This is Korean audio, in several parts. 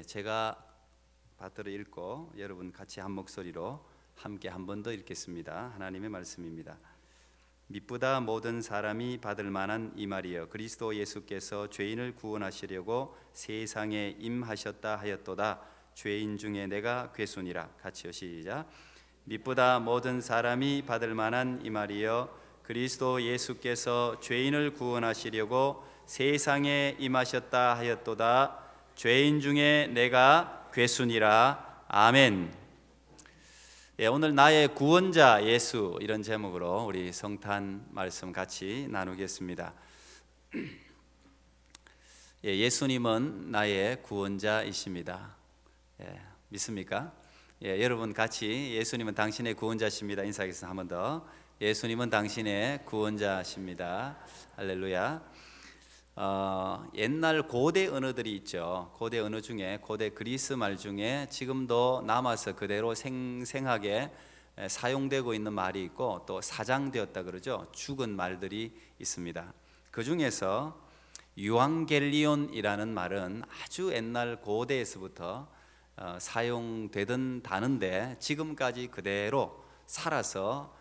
제가 받들어 읽고 여러분 같이 한 목소리로 함께 한 번 더 읽겠습니다. 하나님의 말씀입니다. 미쁘다 모든 사람이 받을 만한 이 말이여 그리스도 예수께서 죄인을 구원하시려고 세상에 임하셨다 하였도다. 죄인 중에 내가 괴순이라. 같이요, 시작. 미쁘다 모든 사람이 받을 만한 이 말이여 그리스도 예수께서 죄인을 구원하시려고 세상에 임하셨다 하였도다. 죄인 중에 내가 괴순이라. 아멘. 오늘 나의 구원자 예수, 이런 제목으로 우리 성탄 말씀 같이 나누겠습니다. 예수님은 나의 구원자이십니다. 믿습니까? 여러분 같이 예수님은 당신의 구원자십니다. 인사하겠습니다. 한 번 더. 예수님은 당신의 구원자십니다. 할렐루야. 옛날 고대 언어들이 있죠. 고대 언어 중에, 고대 그리스 말 중에 지금도 남아서 그대로 생생하게 사용되고 있는 말이 있고, 또 사장되었다 그러죠. 죽은 말들이 있습니다. 그 중에서 유앙겔리온이라는 말은 아주 옛날 고대에서부터 사용되던 단어인데 지금까지 그대로 살아서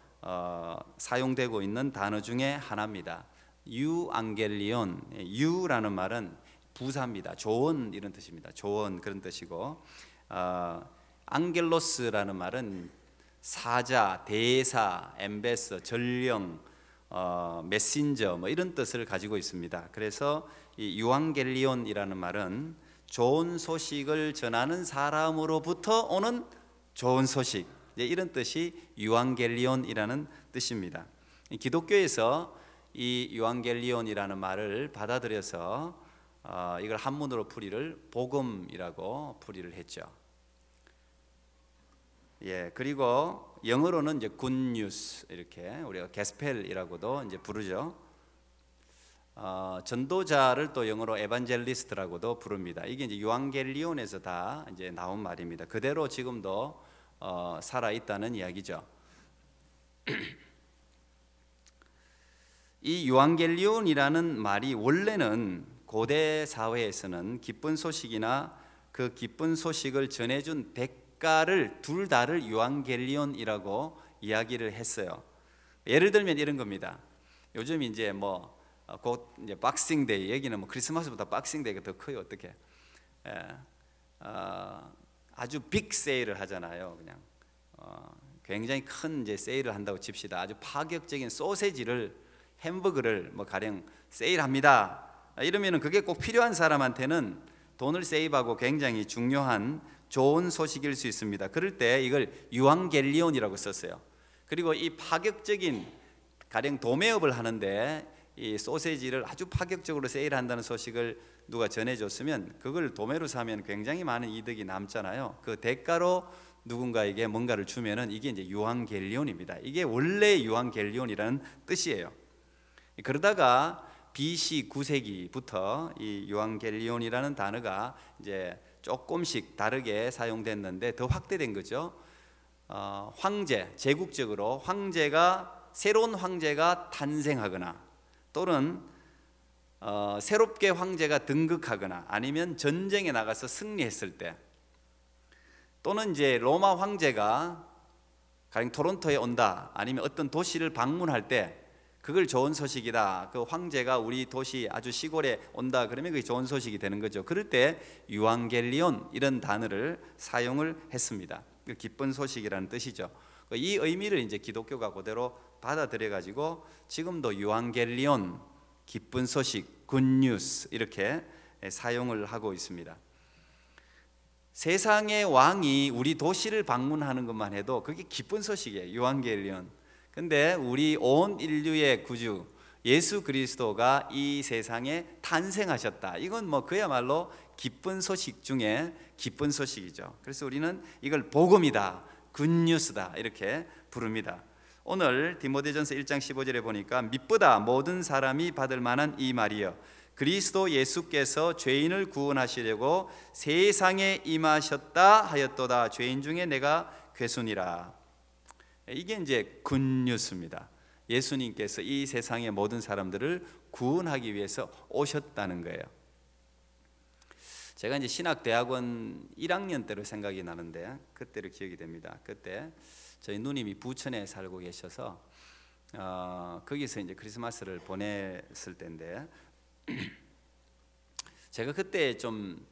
사용되고 있는 단어 중에 하나입니다. 유앙겔리온, 유라는 말은 부사입니다. 조언, 이런 뜻입니다. 조언, 그런 뜻이고, 앙겔로스라는 말은 사자, 대사, 엠베서, 전령, 메신저, 이런 뜻을 가지고 있습니다. 그래서 이 유앙겔리온이라는 말은 좋은 소식을 전하는 사람으로부터 오는 좋은 소식, 이런 뜻이 유앙겔리온이라는 뜻입니다. 기독교에서 이 유앙겔리온이라는 말을 받아들여서 이걸 한문으로 풀이를 복음이라고 풀이를 했죠. 그리고 영어로는 이제 굿뉴스, 이렇게 우리가 게스펠이라고도 이제 부르죠. 전도자를 또 영어로 에반젤리스트라고도 부릅니다. 이게 이제 유앙겔리온에서 다 이제 나온 말입니다. 그대로 지금도 살아 있다는 이야기죠. 이 유앙겔리온이라는 말이 원래는 고대 사회에서는 기쁜 소식이나 그 기쁜 소식을 전해준 대가를 둘 다를 유앙겔리온이라고 이야기를 했어요. 예를 들면 이런 겁니다. 요즘 이제 곧 이제 박싱데이, 여기는 크리스마스보다 박싱데이가 더 커요. 어떻게? 아주 빅 세일을 하잖아요. 그냥 굉장히 큰 이제 세일을 한다고 칩시다. 아주 파격적인 소세지를, 햄버거를 가령 세일합니다. 이러면은 그게 꼭 필요한 사람한테는 돈을 세이브하고 굉장히 중요한 좋은 소식일 수 있습니다. 그럴 때 이걸 유앙겔리온이라고 썼어요. 그리고 이 파격적인, 가령 도매업을 하는데 이 소세지를 아주 파격적으로 세일한다는 소식을 누가 전해줬으면 그걸 도매로 사면 굉장히 많은 이득이 남잖아요. 그 대가로 누군가에게 뭔가를 주면은 이게 이제 유앙겔리온입니다. 이게 원래 유앙겔리온이라는 뜻이에요. 그러다가 BC 9세기부터 이 유앙겔리온이라는 단어가 이제 조금씩 다르게 사용됐는데 더 확대된 거죠. 황제, 제국적으로 새로운 황제가 탄생하거나, 또는 새롭게 황제가 등극하거나, 아니면 전쟁에 나가서 승리했을 때, 또는 이제 로마 황제가 가령 토론토에 온다, 아니면 어떤 도시를 방문할 때 그걸 좋은 소식이다. 그 황제가 우리 도시 아주 시골에 온다, 그러면 그게 좋은 소식이 되는 거죠. 그럴 때 유앙겔리온, 이런 단어를 사용을 했습니다. 기쁜 소식이라는 뜻이죠. 이 의미를 이제 기독교가 그대로 받아들여 가지고 지금도 유앙겔리온, 기쁜 소식, 굿뉴스, 이렇게 사용을 하고 있습니다. 세상의 왕이 우리 도시를 방문하는 것만 해도 그게 기쁜 소식이에요. 유앙겔리온. 근데 우리 온 인류의 구주 예수 그리스도가 이 세상에 탄생하셨다. 이건 그야말로 기쁜 소식 중에 기쁜 소식이죠. 그래서 우리는 이걸 복음이다, 굿뉴스다, 이렇게 부릅니다. 오늘 디모데전서 1장 15절에 보니까 미쁘다 모든 사람이 받을 만한 이 말이여 그리스도 예수께서 죄인을 구원하시려고 세상에 임하셨다 하였도다. 죄인 중에 내가 괴순이라. 이게 이제 굿뉴스입니다. 예수님께서 이 세상의 모든 사람들을 구원하기 위해서 오셨다는 거예요. 제가 이제 신학대학원 1학년 때로 생각이 나는데 그때로 기억이 됩니다. 그때 저희 누님이 부천에 살고 계셔서 거기서 이제 크리스마스를 보냈을 때인데 제가 그때 좀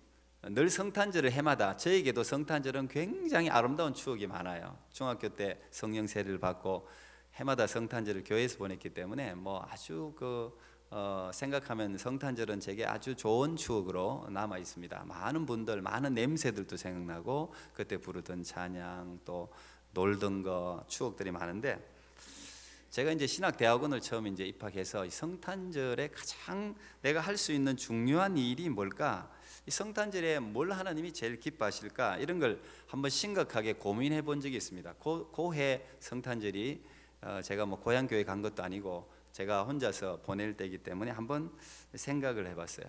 늘 성탄절을 해마다 저에게도 성탄절은 굉장히 아름다운 추억이 많아요. 중학교 때 성령 세례를 받고 해마다 성탄절을 교회에서 보냈기 때문에 뭐 아주 생각하면 성탄절은 제게 아주 좋은 추억으로 남아 있습니다. 많은 분들, 많은 냄새들도 생각나고 그때 부르던 찬양 또 놀던 거 추억들이 많은데 제가 이제 신학대학원을 처음 이제 입학해서 이 성탄절에 가장 내가 할 수 있는 중요한 일이 뭘까? 이 성탄절에 뭘 하나님이 제일 기뻐하실까? 이런 걸 한번 심각하게 고민해 본 적이 있습니다. 고해 성탄절이 제가 뭐 고향교회 간 것도 아니고 제가 혼자서 보낼 때이기 때문에 한번 생각을 해봤어요.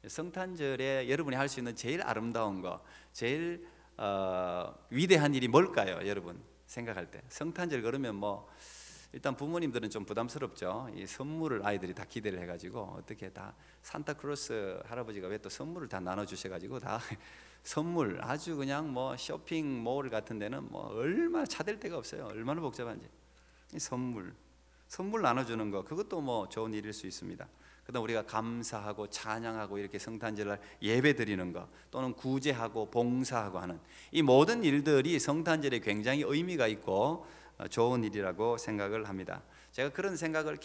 성탄절에 여러분이 할 수 있는 제일 아름다운 거, 제일 위대한 일이 뭘까요? 여러분 생각할 때 성탄절 그러면 뭐 일단 부모님들은 좀 부담스럽죠. 이 선물을 아이들이 다 기대를 해가지고 어떻게 다 산타클로스 할아버지가 왜 또 선물을 다 나눠주셔가지고 다 선물 아주 그냥 뭐 쇼핑몰 같은 데는 뭐 얼마나 차댈 데가 없어요. 얼마나 복잡한지. 이 선물 나눠주는 거 그것도 뭐 좋은 일일 수 있습니다. 그다음 우리가 감사하고 찬양하고 이렇게 성탄절날 예배 드리는 거 또는 구제하고 봉사하고 하는 이 모든 일들이 성탄절에 굉장히 의미가 있고 좋은 일이라고 생각을 합니다. 제가 그런 생각을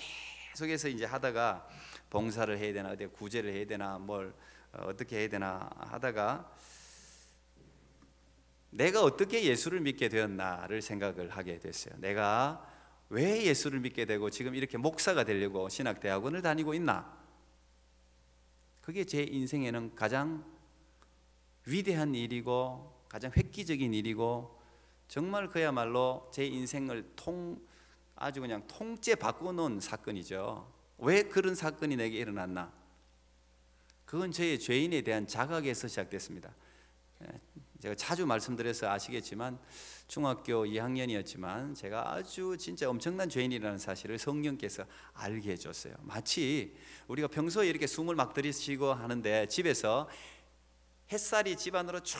계속해서 이제 하다가 봉사를 해야 되나 어디 구제를 해야 되나 뭘 어떻게 해야 되나 하다가 내가 어떻게 예수를 믿게 되었나를 생각을 하게 됐어요. 내가 왜 예수를 믿게 되고 지금 이렇게 목사가 되려고 신학대학원을 다니고 있나? 그게 제 인생에는 가장 위대한 일이고 가장 획기적인 일이고 정말 그야말로 제 인생을 아주 그냥 통째 바꾸는 사건이죠. 왜 그런 사건이 내게 일어났나? 그건 저의 죄인에 대한 자각에서 시작됐습니다. 제가 자주 말씀드려서 아시겠지만 중학교 2학년이었지만 제가 아주 진짜 엄청난 죄인이라는 사실을 성령께서 알게 해줬어요. 마치 우리가 평소에 이렇게 숨을 막 들이쉬고 하는데 집에서 햇살이 집안으로 쫙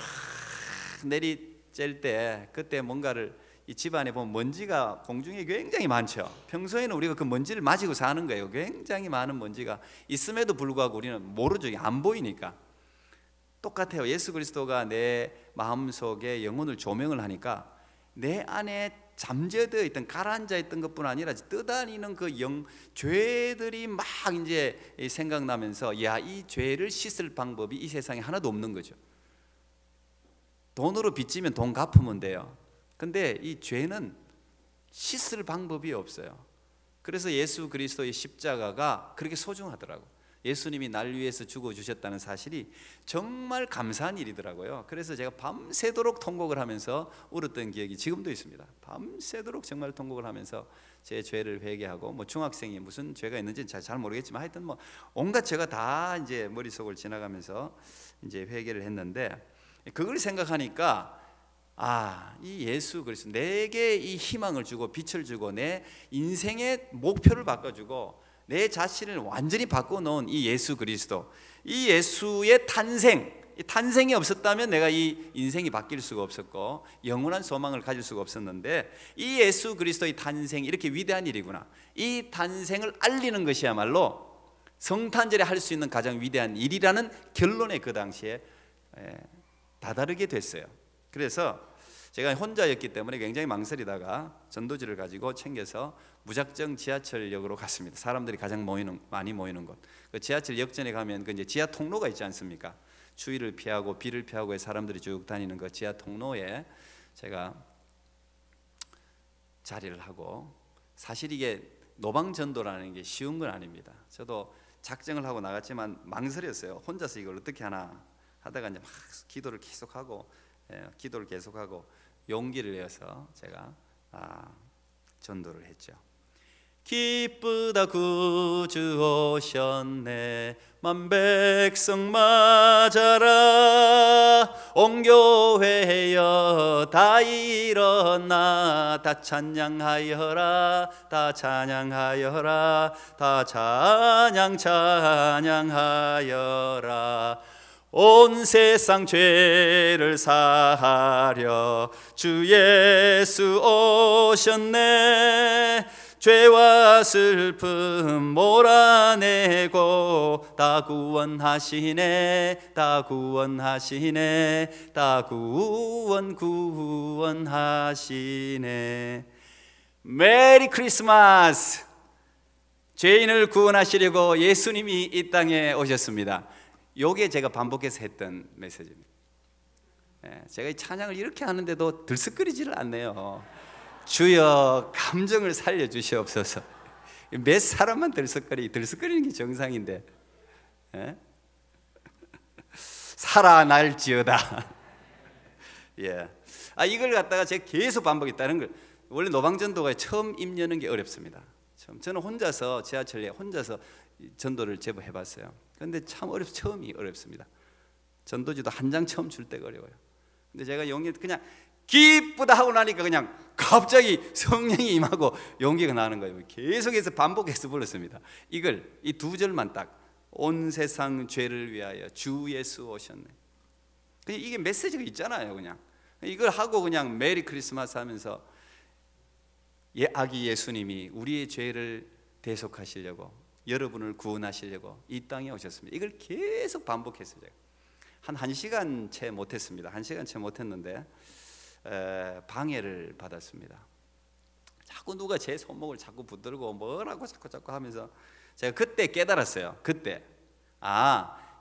내리쬐 때 그때 뭔가를 이 집안에 보면 먼지가 공중에 굉장히 많죠. 평소에는 우리가 그 먼지를 맞이고 사는 거예요. 굉장히 많은 먼지가 있음에도 불구하고 우리는 모르죠. 안 보이니까. 똑같아요. 예수 그리스도가 내 마음속에 영혼을 조명을 하니까 내 안에 잠재되어 있던 가라앉아 있던 것뿐 아니라 떠다니는 그 죄들이 막 이제 생각나면서 야, 이 죄를 씻을 방법이 이 세상에 하나도 없는 거죠. 돈으로 빚지면 돈 갚으면 돼요. 근데 이 죄는 씻을 방법이 없어요. 그래서 예수 그리스도의 십자가가 그렇게 소중하더라고. 예수님이 날 위해서 죽어주셨다는 사실이 정말 감사한 일이더라고요. 그래서 제가 밤새도록 통곡을 하면서 울었던 기억이 지금도 있습니다. 밤새도록 정말 통곡을 하면서 제 죄를 회개하고 뭐 중학생이 무슨 죄가 있는지 잘 모르겠지만 하여튼 뭐 온갖 죄가 다 이제 머릿속을 지나가면서 이제 회개를 했는데 그걸 생각하니까 이 예수 그리스도 내게 이 희망을 주고 빛을 주고 내 인생의 목표를 바꿔주고 내 자신을 완전히 바꿔놓은 이 예수 그리스도, 이 예수의 이 탄생이 없었다면 내가 이 인생이 바뀔 수가 없었고 영원한 소망을 가질 수가 없었는데 이 예수 그리스도의 탄생이 이렇게 위대한 일이구나. 이 탄생을 알리는 것이야말로 성탄절에 할 수 있는 가장 위대한 일이라는 결론에 그 당시에 다다르게 됐어요. 그래서 제가 혼자였기 때문에 굉장히 망설이다가 전도지를 가지고 챙겨서 무작정 지하철역으로 갔습니다. 사람들이 가장 많이 모이는 곳. 그 지하철 역전에 가면 그 이제 지하 통로가 있지 않습니까? 추위를 피하고 비를 피하고 사람들이 쭉 다니는 그 지하 통로에 제가 자리를 하고 사실 이게 노방전도라는 게 쉬운 건 아닙니다. 저도 작정을 하고 나갔지만 망설였어요. 혼자서 이걸 어떻게 하나 하다가 이제 막 기도를 계속하고 용기를 내어서 제가 전도를 했죠. 기쁘다 구주 오셨네 만 백성 맞아라 온 교회여 다 일어나 다 찬양하여라 다 찬양하여라 다 찬양하여라 온 세상 죄를 사하려 주 예수 오셨네. 죄와 슬픔 몰아내고 다 구원하시네. 다 구원하시네. 다 구원하시네. 메리 크리스마스. 죄인을 구원하시려고 예수님이 이 땅에 오셨습니다. 요게 제가 반복해서 했던 메시지입니다. 제가 이 찬양을 이렇게 하는데도 들썩거리지를 않네요. 주여 감정을 살려주시옵소서. 몇 사람만 들썩거리는 게 정상인데. 살아날지어다. 예. 이걸 갖다가 제가 계속 반복했다는 걸. 원래 노방전도가 처음 입려는 게 어렵습니다. 저는 혼자서 지하철에 혼자서 전도를 제법 해봤어요. 그런데 참 처음이 어렵습니다. 전도지도 한 장 처음 줄 때가 어려워요. 근데 제가 용기 그냥 기쁘다 하고 나니까 그냥 갑자기 성령이 임하고 용기가 나는 거예요. 계속해서 반복해서 불렀습니다. 이걸 이 두 절만 딱 온 세상 죄를 위하여 주 예수 오셨네. 그냥 이게 메시지가 있잖아요. 그냥 이걸 하고 그냥 메리 크리스마스 하면서 아기 예수님이 우리의 죄를 대속하시려고 여러분을 구원하시려고 이 땅에 오셨습니다. 이걸 계속 반복했어요. 한 1시간 채 못했습니다. 1시간 채 못했는데 방해를 받았습니다. 자꾸 누가 제 손목을 자꾸 붙들고 뭐라고 자꾸 하면서 제가 그때 깨달았어요. 그때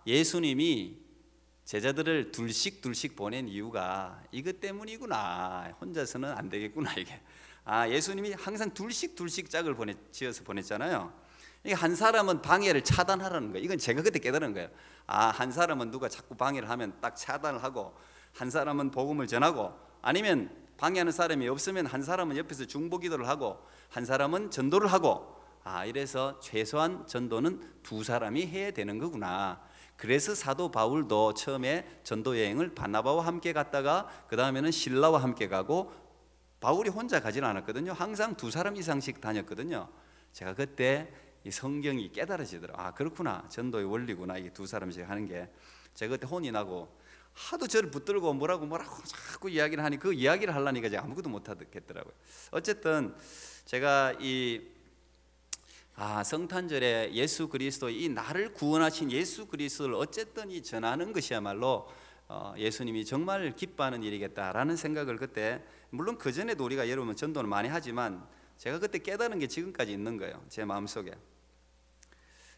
예수님이 제자들을 둘씩 보낸 이유가 이것 때문이구나. 혼자서는 안 되겠구나 이게. 예수님이 항상 둘씩 짝을 지어서 보냈잖아요. 한 사람은 방해를 차단하라는 거예요. 이건 제가 그때 깨달은 거예요. 한 사람은 누가 자꾸 방해를 하면 딱 차단을 하고, 한 사람은 복음을 전하고, 아니면 방해하는 사람이 없으면 한 사람은 옆에서 중보기도를 하고, 한 사람은 전도를 하고, 이래서 최소한 전도는 두 사람이 해야 되는 거구나. 그래서 사도 바울도 처음에 전도 여행을 바나바와 함께 갔다가 그 다음에는 실라와 함께 가고, 바울이 혼자 가지는 않았거든요. 항상 두 사람 이상씩 다녔거든요. 제가 그때 이 성경이 깨달아지더라고요. 그렇구나. 전도의 원리구나. 이게 두 사람씩 하는 게. 제가 그때 혼이 나고 하도 저를 붙들고 뭐라고 자꾸 이야기를 하니 그 이야기를 하려니까 제가 아무것도 못 하겠더라고요. 어쨌든 제가 이 성탄절에 예수 그리스도, 이 나를 구원하신 예수 그리스도를 어쨌든 이 전하는 것이야말로 예수님이 정말 기뻐하는 일이겠다라는 생각을 그때, 물론 그 전에도 우리가 여러분 전도는 많이 하지만 제가 그때 깨달은 게 지금까지 있는 거예요. 제 마음속에.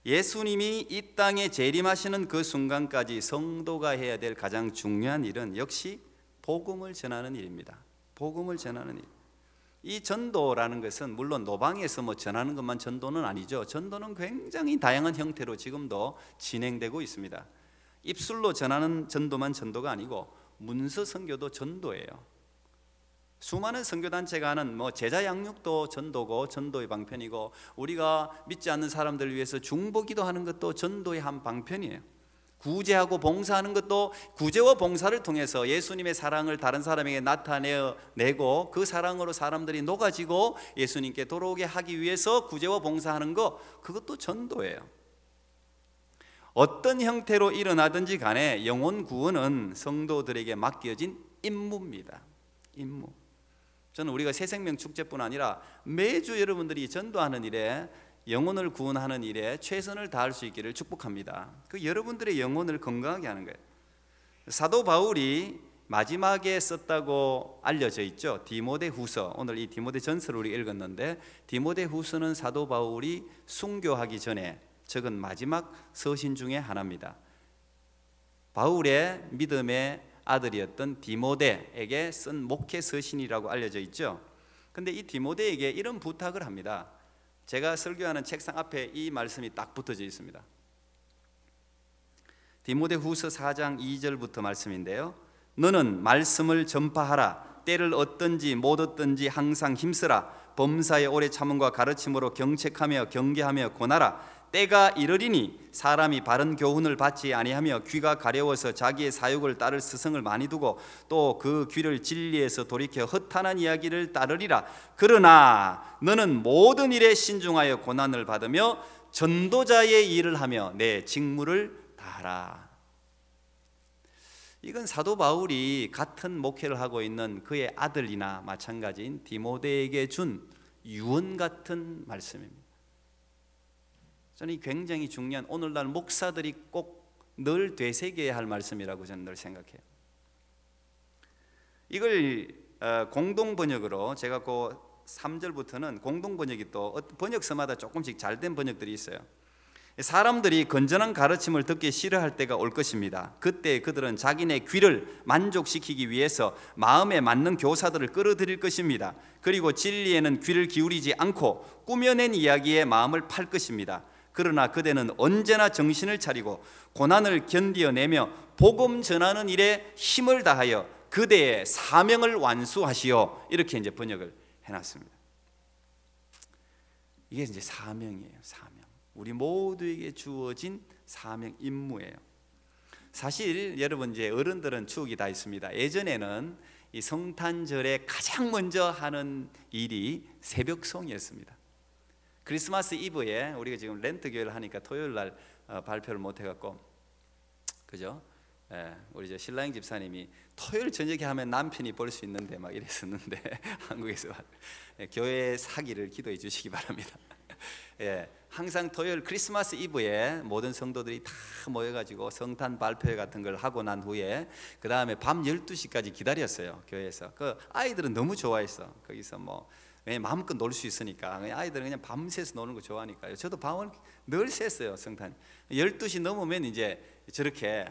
예수님이 이 땅에 재림하시는 그 순간까지 성도가 해야 될 가장 중요한 일은 역시 복음을 전하는 일입니다. 복음을 전하는 일. 이 전도라는 것은 물론 노방에서 전하는 것만 전도는 아니죠. 전도는 굉장히 다양한 형태로 지금도 진행되고 있습니다. 입술로 전하는 전도만 전도가 아니고 문서 선교도 전도예요. 수많은 선교단체가 하는 제자 양육도 전도고 전도의 방편이고, 우리가 믿지 않는 사람들을 위해서 중보기도 하는 것도 전도의 한 방편이에요. 구제하고 봉사하는 것도 구제와 봉사를 통해서 예수님의 사랑을 다른 사람에게 나타내고 그 사랑으로 사람들이 녹아지고 예수님께 돌아오게 하기 위해서 구제와 봉사하는 거, 그것도 전도예요. 어떤 형태로 일어나든지 간에 영혼 구원은 성도들에게 맡겨진 임무입니다. 임무. 저는 우리가 새생명 축제뿐 아니라 매주 여러분들이 전도하는 일에, 영혼을 구원하는 일에 최선을 다할 수 있기를 축복합니다. 그 여러분들의 영혼을 건강하게 하는 거예요. 사도 바울이 마지막에 썼다고 알려져 있죠. 디모데후서. 오늘 이 디모데전서를 우리 읽었는데, 디모데후서는 사도 바울이 순교하기 전에 적은 마지막 서신 중에 하나입니다. 바울의 믿음의 아들이었던 디모데에게 쓴 목회 서신이라고 알려져 있죠. 근데 이 디모데에게 이런 부탁을 합니다. 제가 설교하는 책상 앞에 이 말씀이 딱 붙어져 있습니다. 디모데후서 4장 2절부터 말씀인데요. 너는 말씀을 전파하라. 때를 얻든지 못 얻든지 항상 힘쓰라. 범사의 오래 참음과 가르침으로 경책하며 경계하며 권하라. 때가 이르리니 사람이 바른 교훈을 받지 아니하며 귀가 가려워서 자기의 사욕을 따를 스승을 많이 두고 또 그 귀를 진리에서 돌이켜 허탄한 이야기를 따르리라. 그러나 너는 모든 일에 신중하여 고난을 받으며 전도자의 일을 하며 내 직무를 다하라. 이건 사도 바울이 같은 목회를 하고 있는 그의 아들이나 마찬가지인 디모데에게 준 유언 같은 말씀입니다. 저는 이 굉장히 중요한, 오늘날 목사들이 꼭 늘 되새겨야 할 말씀이라고 저는 늘 생각해요. 이걸 공동 번역으로, 제가 그 3절부터는 공동 번역이 또 번역서마다 조금씩 잘된 번역들이 있어요. 사람들이 건전한 가르침을 듣기 싫어할 때가 올 것입니다. 그때 그들은 자기네 귀를 만족시키기 위해서 마음에 맞는 교사들을 끌어들일 것입니다. 그리고 진리에는 귀를 기울이지 않고 꾸며낸 이야기에 마음을 팔 것입니다. 그러나 그대는 언제나 정신을 차리고 고난을 견디어내며 복음 전하는 일에 힘을 다하여 그대의 사명을 완수하시오. 이렇게 이제 번역을 해놨습니다. 이게 이제 사명이에요. 사명. 우리 모두에게 주어진 사명, 임무예요. 사실 여러분, 이제 어른들은 추억이 다 있습니다. 예전에는 이 성탄절에 가장 먼저 하는 일이 새벽송이었습니다. 크리스마스 이브에, 우리가 지금 렌트 교회를 하니까 토요일 날 발표를 못 해갖고, 그죠? 우리 저 신랑 집사님이 토요일 저녁에 하면 남편이 볼 수 있는데 막 이랬었는데 한국에서 교회 사기를 기도해 주시기 바랍니다. 항상 토요일 크리스마스 이브에 모든 성도들이 다 모여가지고 성탄 발표 같은 걸 하고 난 후에 그 다음에 밤 12시까지 기다렸어요, 교회에서. 그 아이들은 너무 좋아했어. 거기서 뭐 마음껏 놀 수 있으니까. 아이들은 그냥 밤새서 노는 거 좋아하니까요. 저도 밤을 늘 샜어요, 성탄. 12시 넘으면 이제 저렇게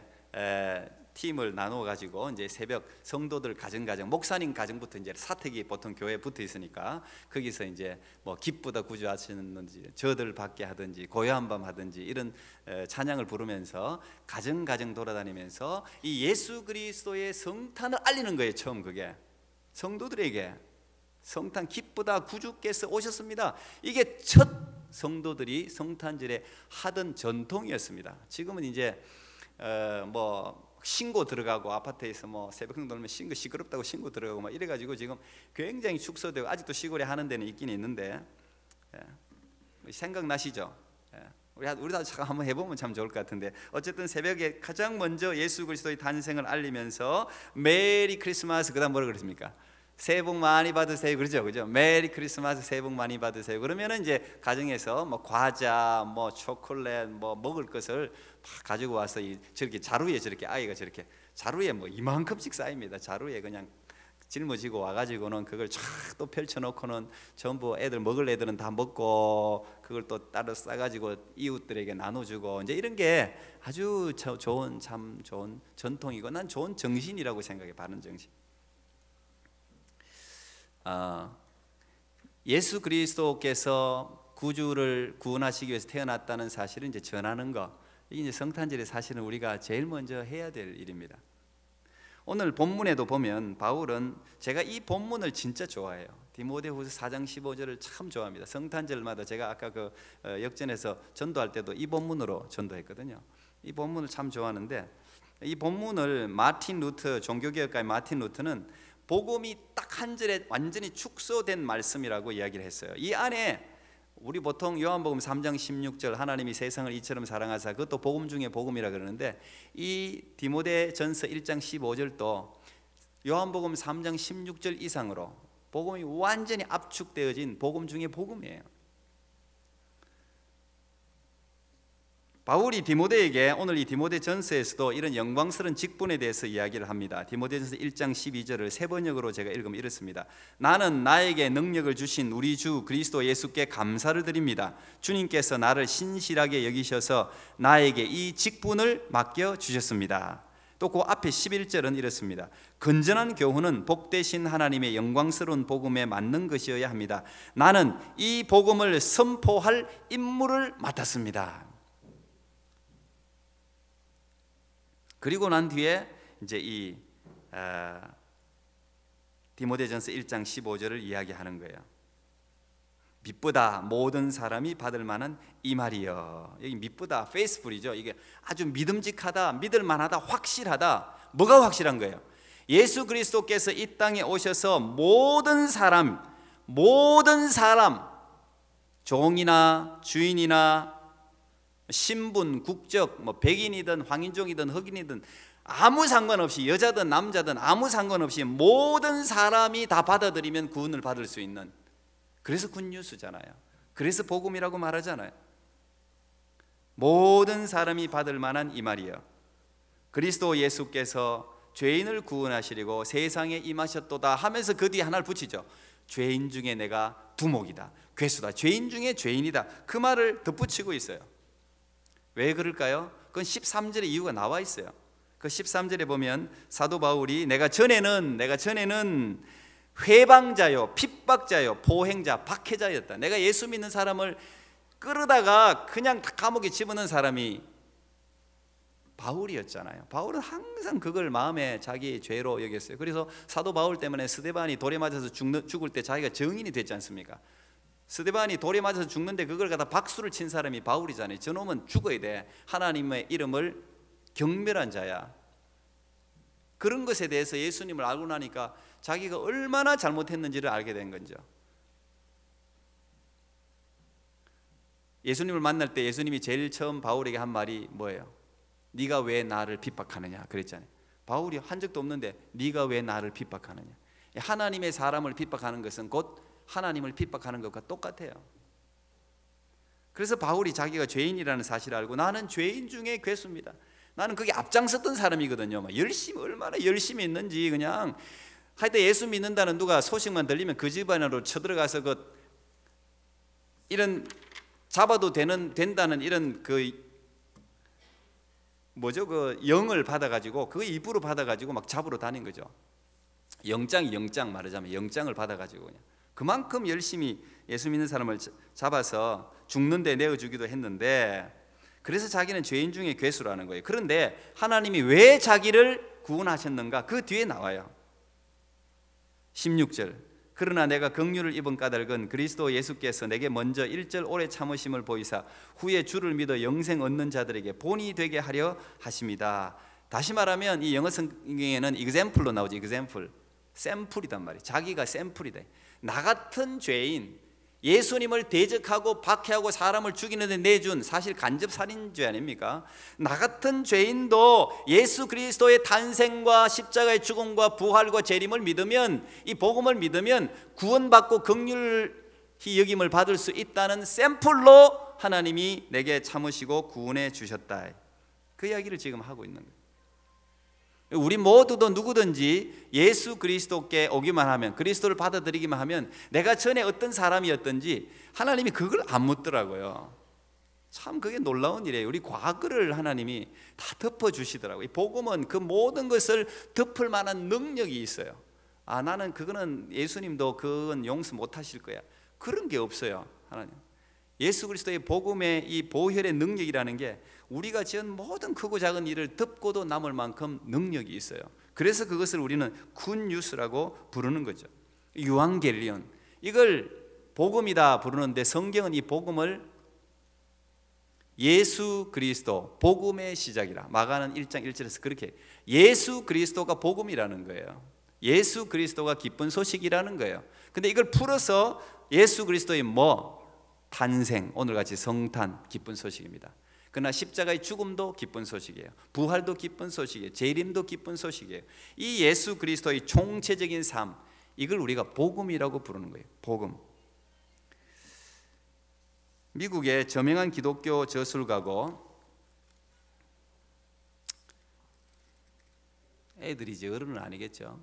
팀을 나누어 가지고 이제 새벽 성도들 가정 목사님 가정부터 이제 사택이 보통 교회에 붙어 있으니까 거기서 이제 뭐 기쁘다 구주하시는지 저들 받게 하든지 고요한 밤 하든지 이런 찬양을 부르면서 가정 돌아다니면서 이 예수 그리스도의 성탄을 알리는 거예요. 처음 그게 성도들에게 성탄 기쁘다 구주께서 오셨습니다. 이게 첫 성도들이 성탄절에 하던 전통이었습니다. 지금은 이제 뭐 신고 들어가고 아파트에서 뭐 새벽 놀면 신고 시끄럽다고 신고 들어가고 막 이래가지고 지금 굉장히 축소되고 아직도 시골에 하는 데는 있긴 있는데, 생각나시죠? 우리도 잠깐 한번 해보면 참 좋을 것 같은데, 어쨌든 새벽에 가장 먼저 예수 그리스도의 탄생을 알리면서 메리 크리스마스, 그다음 뭐라 그랬습니까? 새해 복 많이 받으세요. 그죠? 메리 크리스마스, 새해 복 많이 받으세요. 그러면은 이제 가정에서 뭐 과자, 뭐 초콜릿, 뭐 먹을 것을 가지고 와서 저렇게 자루에, 저렇게 아이가 저렇게 자루에 뭐 이만큼씩 쌓입니다. 자루에 그냥 짊어지고 와가지고는 그걸 쫙 또 펼쳐놓고는 전부 애들 먹을 애들은 다 먹고 그걸 또 따로 싸가지고 이웃들에게 나눠주고, 이제 이런 게 아주 좋은, 참 좋은 전통이고 난 좋은 정신이라고 생각해. 바른 정신. 예수 그리스도께서 구주를 구원하시기 위해서 태어났다는 사실을 이제 전하는 거, 이게 이제 성탄절에 사실은 우리가 제일 먼저 해야 될 일입니다. 오늘 본문에도 보면 바울은, 제가 이 본문을 진짜 좋아해요. 디모데후서 4장 15절을 참 좋아합니다. 성탄절마다 제가 아까 그 역전에서 전도할 때도 이 본문으로 전도했거든요. 이 본문을 참 좋아하는데, 이 본문을 마틴 루터, 종교개혁가의 마틴 루터는 복음이 딱 한 절에 완전히 축소된 말씀이라고 이야기를 했어요. 이 안에 우리 보통 요한복음 3장 16절 하나님이 세상을 이처럼 사랑하사, 그것도 복음 중에 복음이라 그러는데, 이 디모데전서 1장 15절도 요한복음 3장 16절 이상으로 복음이 완전히 압축되어진 복음 중에 복음이에요. 바울이 디모데에게 오늘 이 디모데전서에서도 이런 영광스러운 직분에 대해서 이야기를 합니다. 디모데전서 1장 12절을 세 번역으로 제가 읽으면 이렇습니다. 나는 나에게 능력을 주신 우리 주 그리스도 예수께 감사를 드립니다. 주님께서 나를 신실하게 여기셔서 나에게 이 직분을 맡겨 주셨습니다. 또 그 앞에 11절은 이렇습니다. 건전한 교훈은 복되신 하나님의 영광스러운 복음에 맞는 것이어야 합니다. 나는 이 복음을 선포할 임무를 맡았습니다. 그리고 난 뒤에 이제 이 디모데전서 1장 15절을 이야기하는 거예요. 믿보다 모든 사람이 받을 만한 이 말이여. 여기 믿보다 페이스풀이죠. 이게 아주 믿음직하다, 믿을 만하다, 확실하다. 뭐가 확실한 거예요? 예수 그리스도께서 이 땅에 오셔서 모든 사람, 종이나 주인이나 신분, 국적, 뭐 백인이든 황인종이든 흑인이든 아무 상관없이 여자든 남자든 아무 상관없이 모든 사람이 다 받아들이면 구원을 받을 수 있는, 그래서 굿뉴스잖아요. 그래서 복음이라고 말하잖아요. 모든 사람이 받을 만한 이 말이요, 그리스도 예수께서 죄인을 구원하시려고 세상에 임하셨도다 하면서 그 뒤에 하나를 붙이죠. 죄인 중에 내가 두목이다, 괴수다, 죄인 중에 죄인이다, 그 말을 덧붙이고 있어요. 왜 그럴까요? 그건 13절의 이유가 나와 있어요. 그 13절에 보면 사도 바울이 내가 전에는 회방자요, 핍박자요, 보행자, 박해자였다. 내가 예수 믿는 사람을 끌어다가 그냥 다 감옥에 집어넣은 사람이 바울이었잖아요. 바울은 항상 그걸 마음에 자기 죄로 여겼어요. 그래서 사도 바울 때문에 스데반이 돌에 맞아서 죽을 때 자기가 증인이 됐지 않습니까? 스데반이 돌에 맞아서 죽는데 그걸 갖다 박수를 친 사람이 바울이잖아요. 저놈은 죽어야 돼, 하나님의 이름을 경멸한 자야. 그런 것에 대해서 예수님을 알고 나니까 자기가 얼마나 잘못했는지를 알게 된 거죠. 예수님을 만날 때 예수님이 제일 처음 바울에게 한 말이 뭐예요? 네가 왜 나를 핍박하느냐 그랬잖아요. 바울이 한 적도 없는데 네가 왜 나를 핍박하느냐. 하나님의 사람을 핍박하는 것은 곧 하나님을 핍박하는 것과 똑같아요. 그래서 바울이 자기가 죄인이라는 사실을 알고 나는 죄인 중에 괴수입니다, 나는 그게 앞장섰던 사람이거든요. 얼마나 열심히 있는지. 그냥 하여튼 예수 믿는다는 누가 소식만 들리면 그 집안으로 쳐들어가서 이런 잡아도 된다는 이런 그 영을 받아가지고 그 입으로 받아가지고 막 잡으러 다닌 거죠. 영장 말하자면 영장을 받아가지고 그냥 그만큼 열심히 예수 믿는 사람을 잡아서 죽는데 내어주기도 했는데, 그래서 자기는 죄인 중에 괴수라는 거예요. 그런데 하나님이 왜 자기를 구원하셨는가? 그 뒤에 나와요. 16절, 그러나 내가 긍휼을 입은 까닭은 그리스도 예수께서 내게 먼저 1절 오래 참으심을 보이사 후에 주를 믿어 영생 얻는 자들에게 본이 되게 하려 하십니다. 다시 말하면 이 영어 성경에는 example로 나오죠. example, 샘플이단 말이에요. 자기가 샘플이다. 나 같은 죄인, 예수님을 대적하고 박해하고 사람을 죽이는데 내준 사실 간접살인죄 아닙니까? 나 같은 죄인도 예수 그리스도의 탄생과 십자가의 죽음과 부활과 재림을 믿으면, 이 복음을 믿으면 구원받고 긍휼히 여김을 받을 수 있다는 샘플로 하나님이 내게 참으시고 구원해 주셨다. 그 이야기를 지금 하고 있는 거예요. 우리 모두도 누구든지 예수 그리스도께 오기만 하면, 그리스도를 받아들이기만 하면 내가 전에 어떤 사람이었던지 하나님이 그걸 안 묻더라고요. 참 그게 놀라운 일이에요. 우리 과거를 하나님이 다 덮어주시더라고요. 복음은 그 모든 것을 덮을 만한 능력이 있어요. 나는 그거는 예수님도 그건 용서 못하실 거야, 그런 게 없어요. 하나님 예수 그리스도의 복음의 이 보혈의 능력이라는 게 우리가 지은 모든 크고 작은 일을 덮고도 남을 만큼 능력이 있어요. 그래서 그것을 우리는 굿뉴스라고 부르는 거죠. 유앙겔리온, 이걸 복음이다 부르는데 성경은 이 복음을 예수 그리스도 복음의 시작이라, 마가는 1장 1절에서 그렇게 예수 그리스도가 복음이라는 거예요. 예수 그리스도가 기쁜 소식이라는 거예요. 근데 이걸 풀어서 예수 그리스도의 탄생, 오늘같이 성탄 기쁜 소식입니다. 그러나 십자가의 죽음도 기쁜 소식이에요. 부활도 기쁜 소식이에요. 재림도 기쁜 소식이에요. 이 예수 그리스도의 총체적인 삶, 이걸 우리가 복음이라고 부르는 거예요. 복음. 미국의 저명한 기독교 저술가고, 애들이지 어른은 아니겠죠.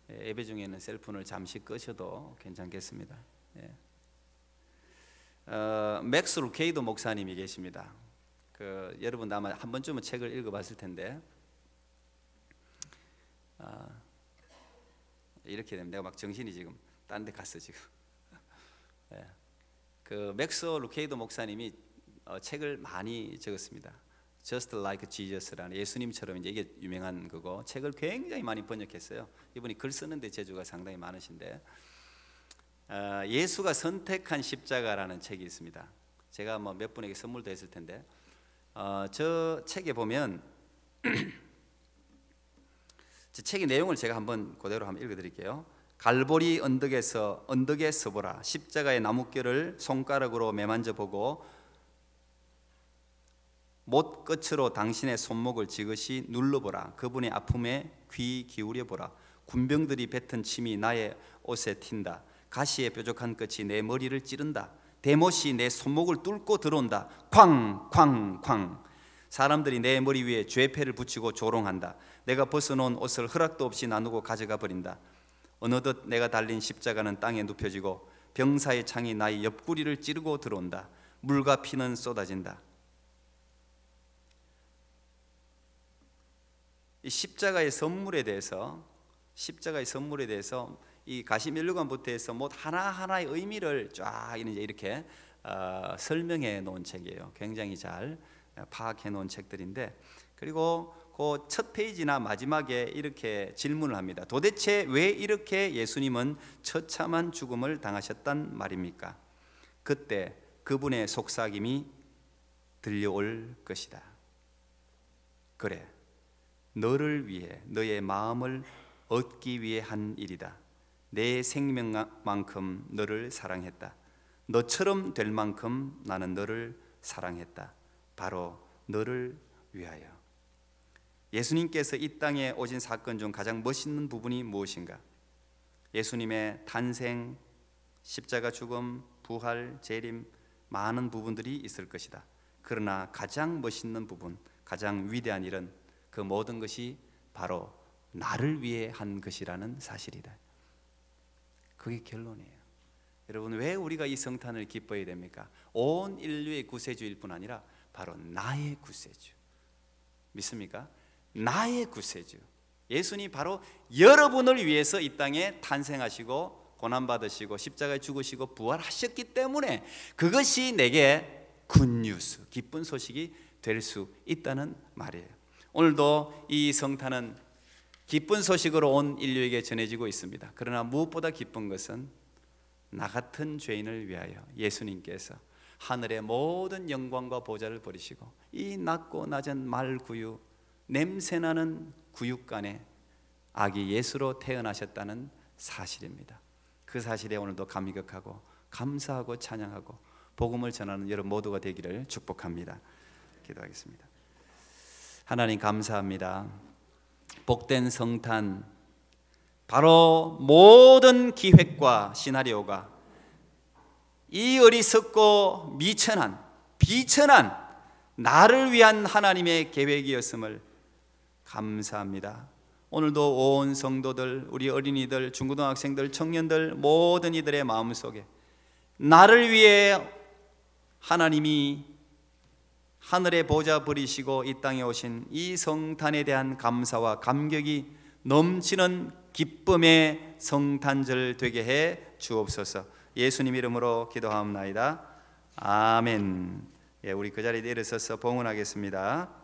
예배 중에는 셀폰을 잠시 끄셔도 괜찮겠습니다. 맥스 루케이도 목사님이 계십니다. 여러분 아마 한 번쯤은 책을 읽어봤을 텐데, 이렇게 되면 내가 막 정신이 지금 딴 데 갔어 지금. 맥스 루케이도 목사님이 책을 많이 적었습니다. Just Like Jesus라는, 예수님처럼 이제 이게 유명한 거고, 책을 굉장히 많이 번역했어요. 이분이 글 쓰는데 재주가 상당히 많으신데, 예수가 선택한 십자가라는 책이 있습니다. 제가 몇 분에게 선물도 했을 텐데, 저 책에 보면 저 책의 내용을 제가 그대로 한번 읽어드릴게요. 갈보리 언덕에 서보라. 십자가의 나뭇결을 손가락으로 매만져 보고 못 끝으로 당신의 손목을 지그시 눌러보라. 그분의 아픔에 귀 기울여보라. 군병들이 뱉은 침이 나의 옷에 튄다. 가시의 뾰족한 끝이 내 머리를 찌른다. 대못이 내 손목을 뚫고 들어온다. 쾅쾅쾅. 사람들이 내 머리 위에 죄패를 붙이고 조롱한다. 내가 벗어놓은 옷을 허락도 없이 나누고 가져가 버린다. 어느덧 내가 달린 십자가는 땅에 눕혀지고 병사의 창이 나의 옆구리를 찌르고 들어온다. 물과 피는 쏟아진다. 이 십자가의 선물에 대해서 이 가시면류관부터 해서 뭐 하나하나의 의미를 쫙 이렇게 설명해 놓은 책이에요. 굉장히 잘 파악해 놓은 책들인데, 그리고 그 첫 페이지나 마지막에 이렇게 질문을 합니다. 도대체 왜 이렇게 예수님은 처참한 죽음을 당하셨단 말입니까? 그때 그분의 속삭임이 들려올 것이다. 그래, 너를 위해, 너의 마음을 얻기 위해 한 일이다. 내 생명만큼 너를 사랑했다. 너처럼 될 만큼 나는 너를 사랑했다. 바로 너를 위하여. 예수님께서 이 땅에 오신 사건 중 가장 멋있는 부분이 무엇인가? 예수님의 탄생, 십자가 죽음, 부활, 재림, 많은 부분들이 있을 것이다. 그러나 가장 멋있는 부분, 가장 위대한 일은 그 모든 것이 바로 나를 위해 한 것이라는 사실이다. 그게 결론이에요. 여러분, 왜 우리가 이 성탄을 기뻐해야 됩니까? 온 인류의 구세주일 뿐 아니라 바로 나의 구세주. 믿습니까? 나의 구세주. 예수님이 바로 여러분을 위해서 이 땅에 탄생하시고 고난받으시고 십자가에 죽으시고 부활하셨기 때문에 그것이 내게 굿뉴스, 기쁜 소식이 될 수 있다는 말이에요. 오늘도 이 성탄은 기쁜 소식으로 온 인류에게 전해지고 있습니다. 그러나 무엇보다 기쁜 것은 나 같은 죄인을 위하여 예수님께서 하늘의 모든 영광과 보좌를 버리시고 이 낮고 낮은 말구유, 냄새나는 구육간에 아기 예수로 태어나셨다는 사실입니다. 그 사실에 오늘도 감격하고 감사하고 찬양하고 복음을 전하는 여러분 모두가 되기를 축복합니다. 기도하겠습니다. 하나님 감사합니다. 복된 성탄, 바로 모든 기획과 시나리오가 이 어리석고 비천한 나를 위한 하나님의 계획이었음을 감사합니다. 오늘도 온 성도들, 우리 어린이들, 중고등학생들, 청년들 모든 이들의 마음속에 나를 위해 하나님이 하늘의 보좌 버리시고 이 땅에 오신 이 성탄에 대한 감사와 감격이 넘치는 기쁨의 성탄절 되게 해 주옵소서. 예수님 이름으로 기도하옵나이다. 아멘. 우리 그 자리에 일어서서 봉헌하겠습니다.